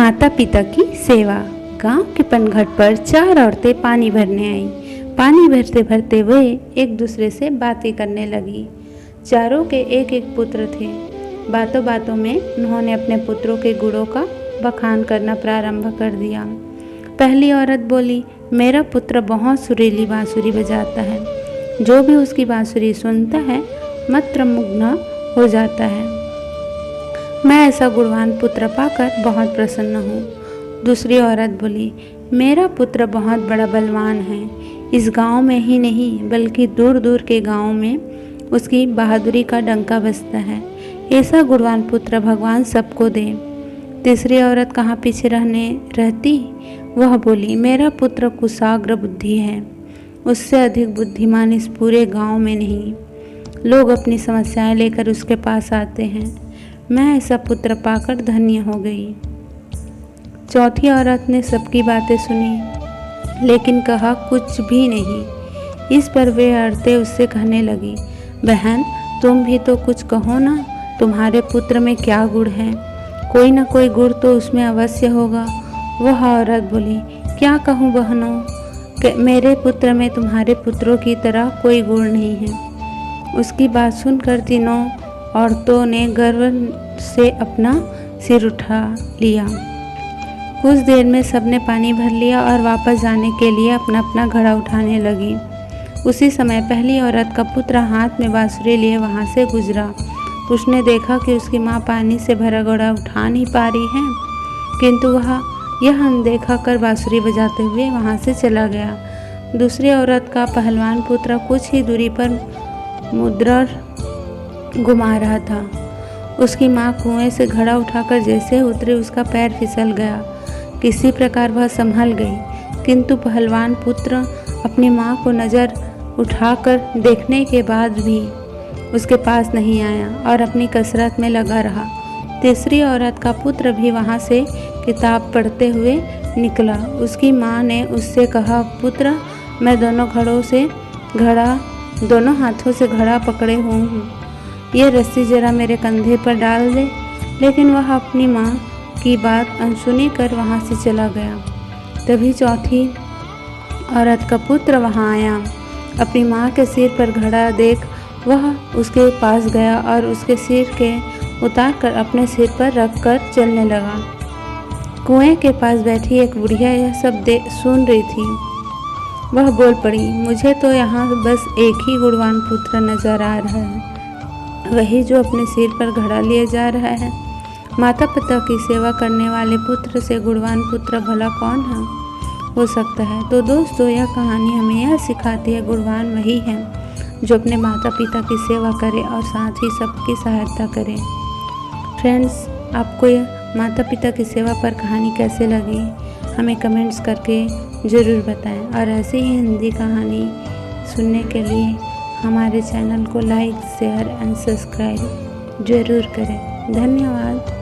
माता पिता की सेवा। गांव के पनघट पर 4 औरतें पानी भरने आईं। पानी भरते भरते वे एक दूसरे से बातें करने लगी। चारों के एक एक पुत्र थे। बातों बातों में उन्होंने अपने पुत्रों के गुणों का बखान करना प्रारंभ कर दिया। पहली औरत बोली, मेरा पुत्र बहुत सुरीली बांसुरी बजाता है। जो भी उसकी बांसुरी सुनता है मंत्रमुग्ध हो जाता है। मैं ऐसा गुणवान पुत्र पाकर बहुत प्रसन्न हूँ। दूसरी औरत बोली, मेरा पुत्र बहुत बड़ा बलवान है। इस गांव में ही नहीं बल्कि दूर दूर के गांवों में उसकी बहादुरी का डंका बजता है। ऐसा गुणवान पुत्र भगवान सबको दे। तीसरी औरत कहाँ पीछे रहती, वह बोली, मेरा पुत्र कुशाग्र बुद्धि है। उससे अधिक बुद्धिमान इस पूरे गांव में नहीं। लोग अपनी समस्याएं लेकर उसके पास आते हैं। मैं ऐसा पुत्र पाकर धन्य हो गई। चौथी औरत ने सबकी बातें सुनी लेकिन कहा कुछ भी नहीं। इस पर वे औरतें उससे कहने लगी, बहन तुम भी तो कुछ कहो ना, तुम्हारे पुत्र में क्या गुण है? कोई ना कोई गुण तो उसमें अवश्य होगा। वह औरत बोली, क्या कहूँ बहनों, मेरे पुत्र में तुम्हारे पुत्रों की तरह कोई गुण नहीं है। उसकी बात सुनकर तीनों औरतों ने गर्व से अपना सिर उठा लिया। कुछ देर में सबने पानी भर लिया और वापस जाने के लिए अपना अपना घड़ा उठाने लगी। उसी समय पहली औरत का पुत्र हाथ में बांसुरी लिए वहां से गुजरा। उसने देखा कि उसकी माँ पानी से भरा घड़ा उठा नहीं पा रही है, किंतु वह यह अनदेखा कर बांसुरी बजाते हुए वहां से चला गया। दूसरी औरत का पहलवान पुत्र कुछ ही दूरी पर मुद्रा घुमा रहा था। उसकी माँ कुएं से घड़ा उठाकर जैसे उतरी, उसका पैर फिसल गया। किसी प्रकार वह संभल गई, किंतु पहलवान पुत्र अपनी माँ को नज़र उठाकर देखने के बाद भी उसके पास नहीं आया और अपनी कसरत में लगा रहा। तीसरी औरत का पुत्र भी वहाँ से किताब पढ़ते हुए निकला। उसकी माँ ने उससे कहा, पुत्र मैं दोनों हाथों से घड़ा पकड़े हुआ हूँ, ये रस्सी जरा मेरे कंधे पर डाल दे। लेकिन वह अपनी माँ की बात अनसुनी कर वहाँ से चला गया। तभी चौथी औरत का पुत्र वहाँ आया। अपनी माँ के सिर पर घड़ा देख वह उसके पास गया और उसके सिर के उतार कर अपने सिर पर रख कर चलने लगा। कुएं के पास बैठी एक बुढ़िया यह सब सुन रही थी। वह बोल पड़ी, मुझे तो यहाँ बस एक ही गुणवान पुत्र नजर आ रहा है, वही जो अपने सिर पर घड़ा लिए जा रहा है। माता पिता की सेवा करने वाले पुत्र से गुणवान पुत्र भला कौन हो सकता है? तो दोस्तों, यह कहानी हमें यह सिखाती है, गुणवान वही है जो अपने माता पिता की सेवा करे और साथ ही सबकी सहायता करे। फ्रेंड्स, आपको यह माता पिता की सेवा पर कहानी कैसे लगी हमें कमेंट्स करके ज़रूर बताएं और ऐसे ही हिंदी कहानी सुनने के लिए हमारे चैनल को लाइक, शेयर एंड सब्सक्राइब ज़रूर करें। धन्यवाद।